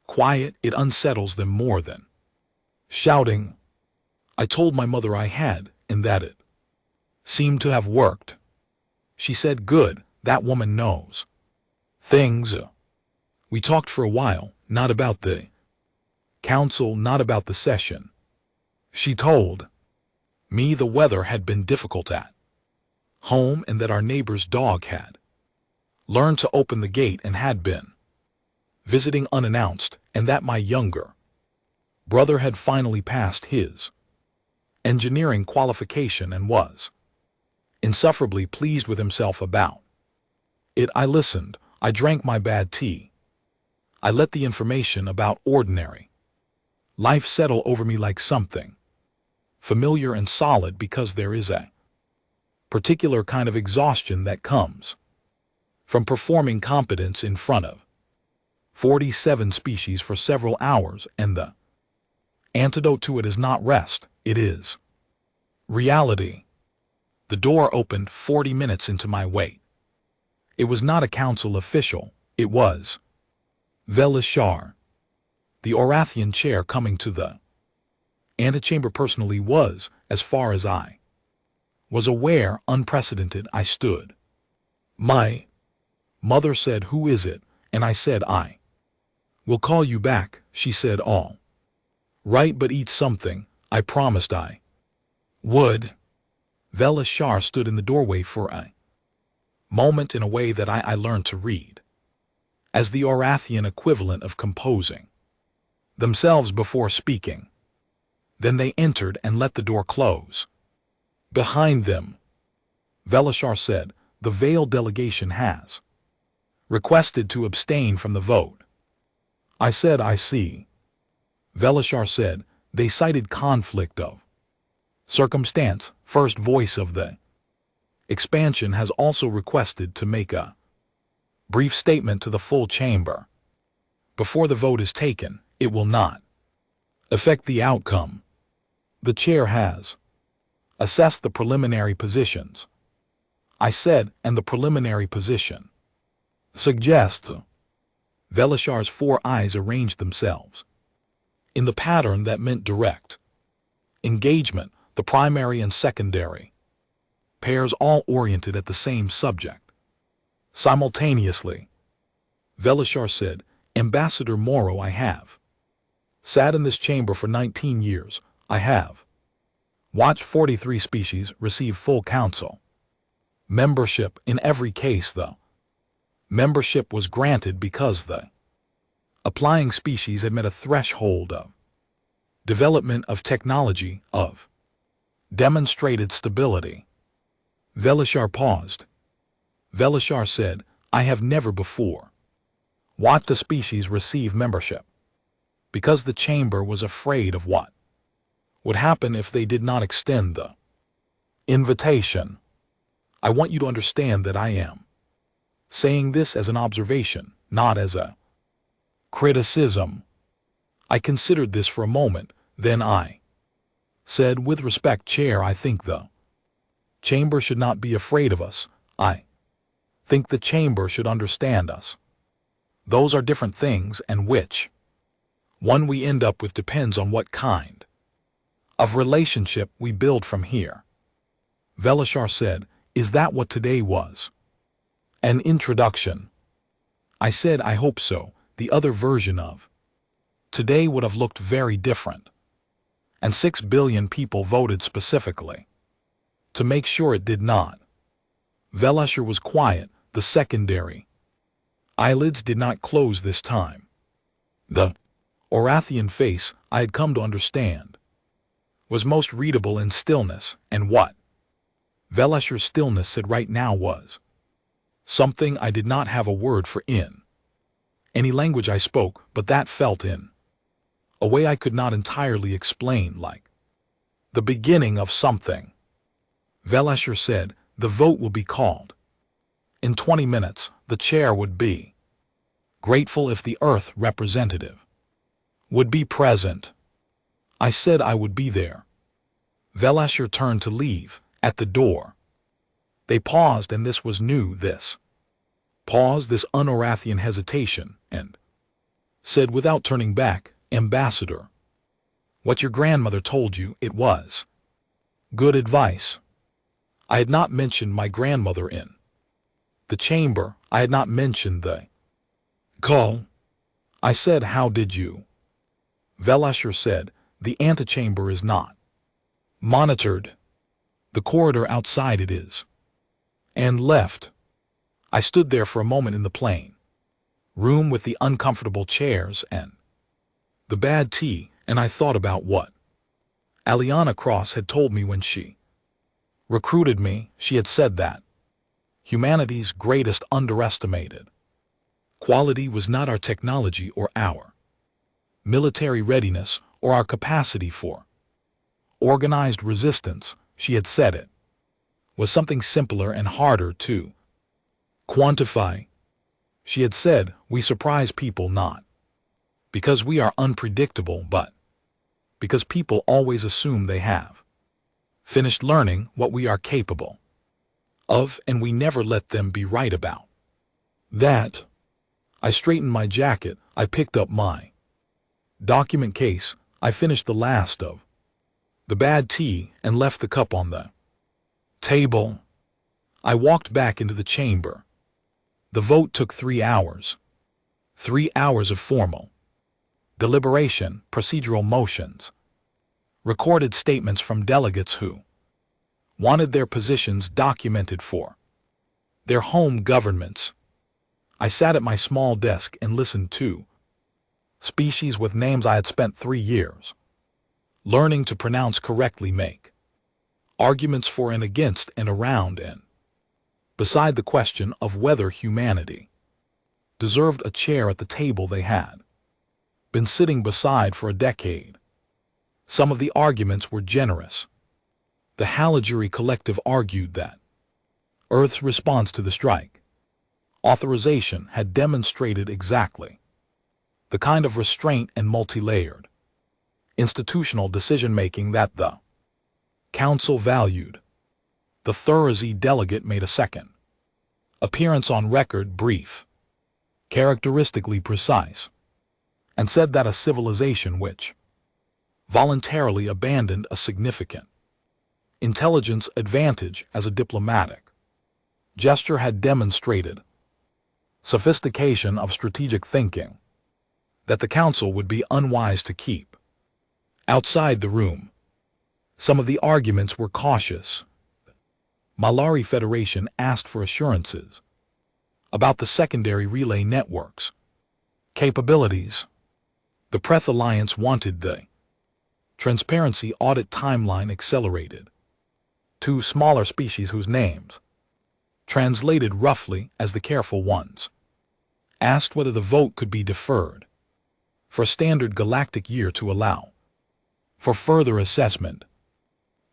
quiet, it unsettles them more than shouting. I told my mother I had, and that it seemed to have worked. She said, "Good, that woman knows things." We talked for a while, not about the council, not about the session. She told me the weather had been difficult at home and that our neighbor's dog had learned to open the gate and had been visiting unannounced, and that my younger brother had finally passed his engineering qualification and was insufferably pleased with himself about it. I listened. I drank my bad tea. I let the information about ordinary life settle over me like something familiar and solid, because there is a particular kind of exhaustion that comes from performing competence in front of 47 species for several hours, and the antidote to it is not rest, it is reality. The door opened 40 minutes into my wait. It was not a council official, it was Velishar. The Orathian chair coming to the antechamber personally was, as far as I was aware, unprecedented. I stood. My mother said, "Who is it?" And I said, "I will call you back." She said, "All right, but eat something." I promised I would. Velishar stood in the doorway for a moment in a way that I learned to read as the Orathian equivalent of composing themselves before speaking. Then they entered and let the door close behind them. Velishar said, "The veiled delegation has requested to abstain from the vote." I said, "I see." Velishar said, "They cited conflict of circumstance." First voice of the expansion has also requested to make a brief statement to the full chamber before the vote is taken. It will not affect the outcome. The chair has assessed the preliminary positions. I said, "And the preliminary position suggests." Velishar's four eyes arranged themselves in the pattern that meant direct engagement, the primary and secondary pairs all oriented at the same subject simultaneously. Velishar said, "Ambassador Morrow, I have sat in this chamber for 19 years. I have watched 43 species receive full council membership. In every case, the membership was granted because the applying species had met a threshold of development of technology, of demonstrated stability." Velishar paused. Velishar said, "I have never before watched a species receive membership because the chamber was afraid of what would happen if they did not extend the invitation. I want you to understand that I am saying this as an observation, not as a criticism." I considered this for a moment, then I said, "With respect, Chair, I think the chamber should not be afraid of us. I think the chamber should understand us. Those are different things, and which one we end up with depends on what kind of relationship we build from here." Velishar said, "Is that what today was? An introduction?" I said, "I hope so. The other version of today would have looked very different. And 6 billion people voted specifically to make sure it did not." Velishar was quiet. The secondary eyelids did not close this time. The Orathian face, I had come to understand, was most readable in stillness, and what Velishar's stillness said right now was something I did not have a word for in any language I spoke, but that felt in a way I could not entirely explain, like the beginning of something. Velishar said, "The vote will be called in 20 minutes. The chair would be grateful if the Earth representative would be present." I said I would be there. Velishar turned to leave. At the door, they paused, and this was new, this pause, this un-Orathian hesitation, and said without turning back, "Ambassador, What your grandmother told you, it was good advice. I had not mentioned my grandmother in the chamber. I had not mentioned the call. I said, how did you? Velasher said, the antechamber is not monitored. The corridor outside it is. And left. I stood there for a moment in the plain room with the uncomfortable chairs and the bad tea, and I thought about what Aliana Cross had told me when she recruited me. She had said that humanity's greatest underestimated quality was not our technology or our military readiness or our capacity for organized resistance. She had said it was something simpler and harder to quantify. She had said, we surprise people not because we are unpredictable, but because people always assume they have finished learning what we are capable of, and we never let them be right about that. I straightened my jacket. I picked up my document case. I finished the last of the bad tea and left the cup on the table. I walked back into the chamber. The vote took 3 hours. 3 hours of formal deliberation, procedural motions, recorded statements from delegates who wanted their positions documented for their home governments. I sat at my small desk and listened to species with names I had spent 3 years learning to pronounce correctly make arguments for and against and around and beside the question of whether humanity deserved a chair at the table they had been sitting beside for a decade. Some of the arguments were generous. The Haligiri Collective argued that Earth's response to the strike authorization had demonstrated exactly the kind of restraint and multi-layered institutional decision-making that the Council valued. The Thursday delegate made a second appearance on record, brief, characteristically precise, and said that a civilization which voluntarily abandoned a significant intelligence advantage as a diplomatic gesture had demonstrated sophistication of strategic thinking that the Council would be unwise to keep outside the room. Some of the arguments were cautious. Malari Federation asked for assurances about the secondary relay networks capabilities. The Preth Alliance wanted the transparency audit timeline accelerated. 2 smaller species whose names, translated roughly as the careful ones, asked whether the vote could be deferred for a standard galactic year to allow for further assessment.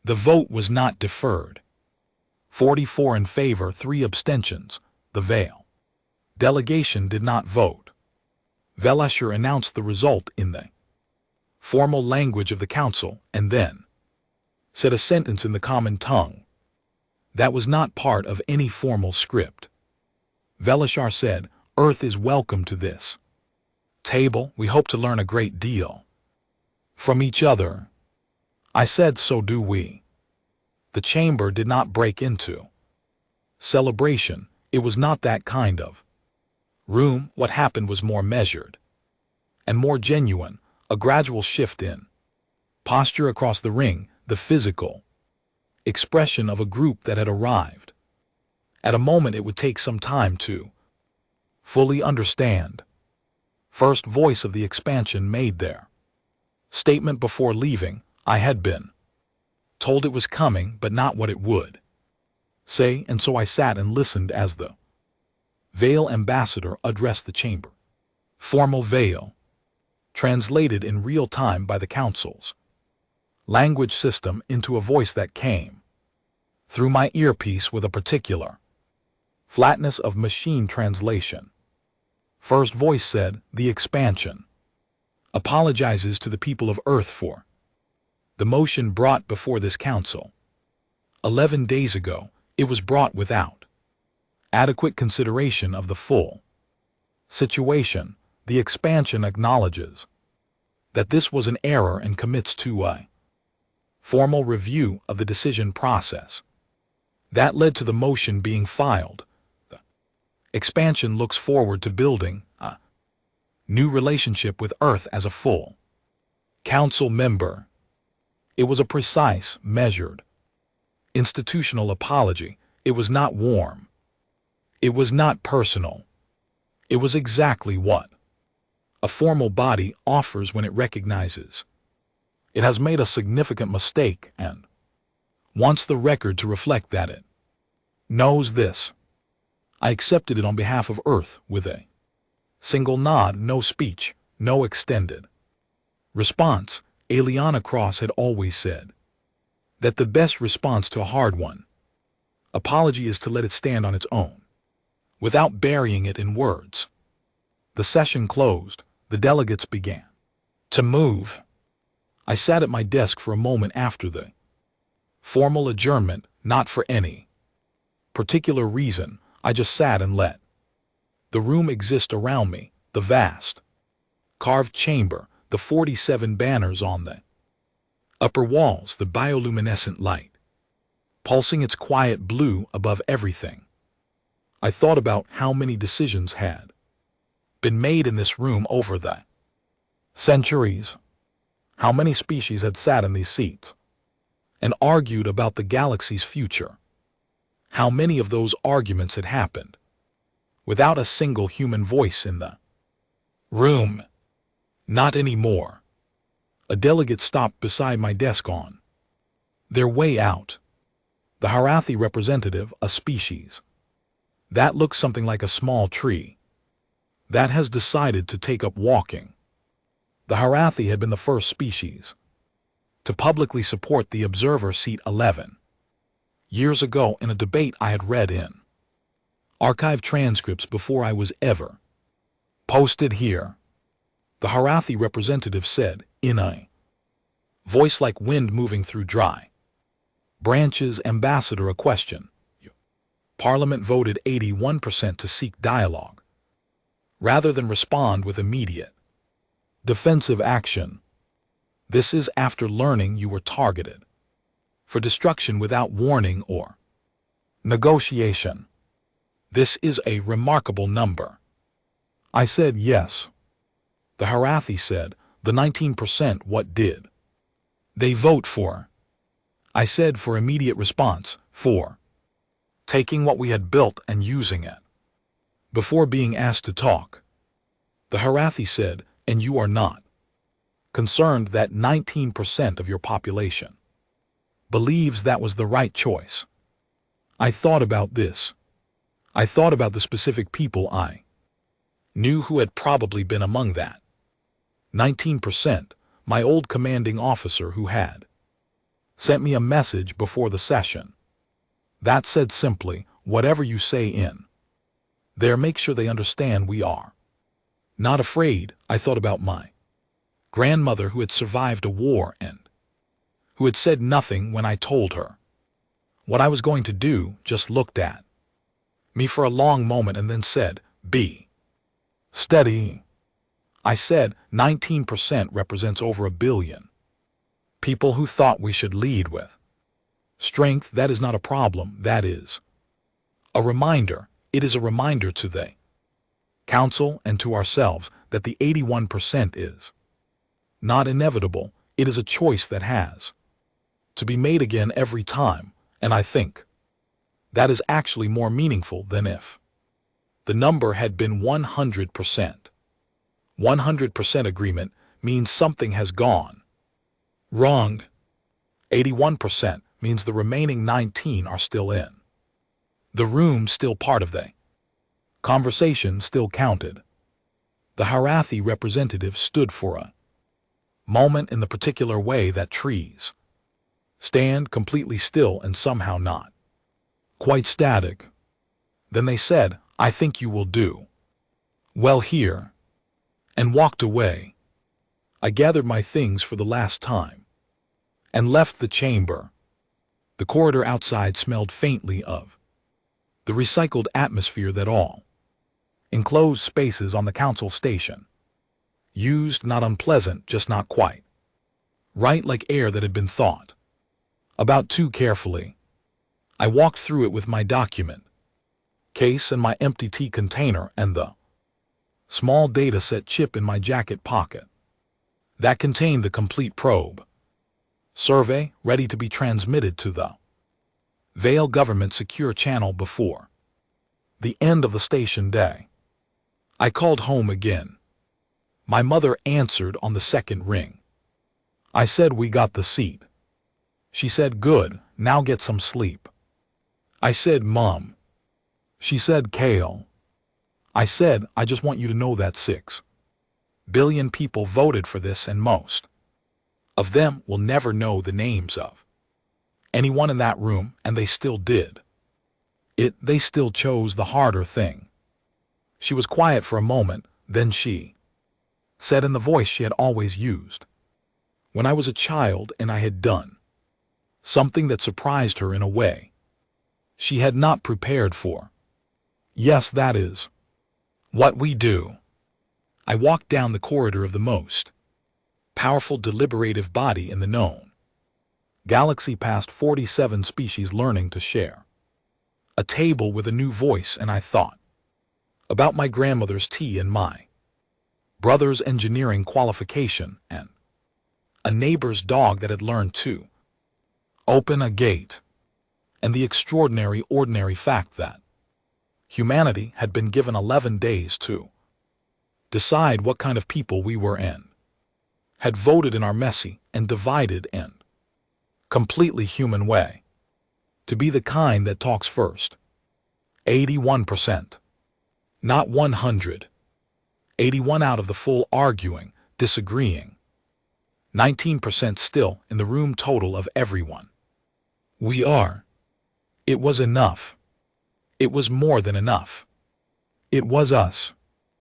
The vote was not deferred. 44 in favor, 3 abstentions. The Vale delegation did not vote. Velasher announced the result in the formal language of the Council and then said a sentence in the common tongue that was not part of any formal script. Velasher said, Earth is welcome to this table. We hope to learn a great deal from each other. I said, so do we. The chamber did not break into celebration. It was not that kind of room. What happened was more measured and more genuine, a gradual shift in posture across the ring, the physical expression of a group that had arrived at a moment it would take some time to fully understand. First voice of the expansion made their statement before leaving. I had been told it was coming, but not what it would say, and so I sat and listened as the Vale ambassador addressed the chamber. Formal Vale, translated in real time by the Council's language system into a voice that came through my earpiece with a particular flatness of machine translation. First voice said, the expansion apologizes to the people of Earth for the motion brought before this Council. 11 days ago, it was brought without adequate consideration of the full situation. The expansion acknowledges that this was an error and commits to a formal review of the decision process. That led to the motion being filed. The expansion looks forward to building a new relationship with Earth as a full council member. It was a precise, measured, institutional apology. It was not warm. It was not personal. It was exactly what a formal body offers when it recognizes it has made a significant mistake and wants the record to reflect that it knows this. I accepted it on behalf of Earth with a single nod, no speech, no extended response. Eliana Cross had always said that the best response to a hard one apology is to let it stand on its own, without burying it in words. The session closed. The delegates began to move. I sat at my desk for a moment after the formal adjournment, not for any particular reason. I just sat and let the room exist around me, the vast carved chamber, the 47 banners on the upper walls, the bioluminescent light pulsing its quiet blue above everything. I thought about how many decisions had been made in this room over the centuries. How many species had sat in these seats and argued about the galaxy's future. How many of those arguments had happened without a single human voice in the room. Not anymore. A delegate stopped beside my desk on their way out. The Harathi representative, a species that looks something like a small tree, that has decided to take up walking. The Harathi had been the first species to publicly support the observer seat 11 years ago in a debate I had read in archived transcripts before I was ever posted here. The Harathi representative said, in a voice like wind moving through dry branches, Ambassador, a question. Parliament voted 81% to seek dialogue, rather than respond with immediate defensive action. This is after learning you were targeted for destruction without warning or negotiation. This is a remarkable number. I said yes. The Harathi said, the 19%, what did they vote for? I said for immediate response, for taking what we had built and using it. Before being asked to talk, the Harathi said, and you are not concerned that 19% of your population believes that was the right choice. I thought about this. I thought about the specific people I knew who had probably been among that 19%, my old commanding officer who had sent me a message before the session that said simply, whatever you say in there, make sure they understand we are not afraid. I thought about my grandmother who had survived a war and who had said nothing when I told her what I was going to do, just looked at me for a long moment and then said, be steady. I said, 19% represents over 1 billion people who thought we should lead with strength. That is not a problem. That is a reminder. It is a reminder to the Council and to ourselves that the 81% is not inevitable. It is a choice that has to be made again every time, and I think that is actually more meaningful than if the number had been 100%. 100% agreement means something has gone wrong. 81% means the remaining 19 are still in the room, still part of the conversation, still counted. The Harathi representative stood for a moment in the particular way that trees stand, completely still and somehow not quite static. Then they said, I think you will do well here, and walked away. I gathered my things for the last time and left the chamber. The corridor outside smelled faintly of the recycled atmosphere that all enclosed spaces on the council station Used, not unpleasant, just not quite right, like air that had been thought about too carefully. I walked through it with my document case and my empty tea container and the small data set chip in my jacket pocket that contained the complete probe survey, ready to be transmitted to the Vale government secure channel before the end of the station day. I called home again. My mother answered on the second ring. I said, "We got the seat." She said, "Good, now get some sleep." I said, "Mom." She said, "Kale." I said, "I just want you to know that 6 billion people voted for this, and most of them will never know the names of anyone in that room, and they still did it. They still chose the harder thing." She was quiet for a moment, then she said in the voice she had always used when I was a child, and I had done something that surprised her in a way she had not prepared for. "Yes, that is what we do." I walked down the corridor of the most powerful deliberative body in the known galaxy, past 47 species learning to share a table with a new voice, and I thought about my grandmother's tea and my brother's engineering qualification and a neighbor's dog that had learned to open a gate, and the extraordinary ordinary fact that humanity had been given 11 days to decide what kind of people we were, and had voted in our messy and divided and completely human way to be the kind that talks first. 81%, not 100. 81 out of the full arguing, disagreeing. 19% still in the room total of everyone. We are. It was enough. It was more than enough. It was us.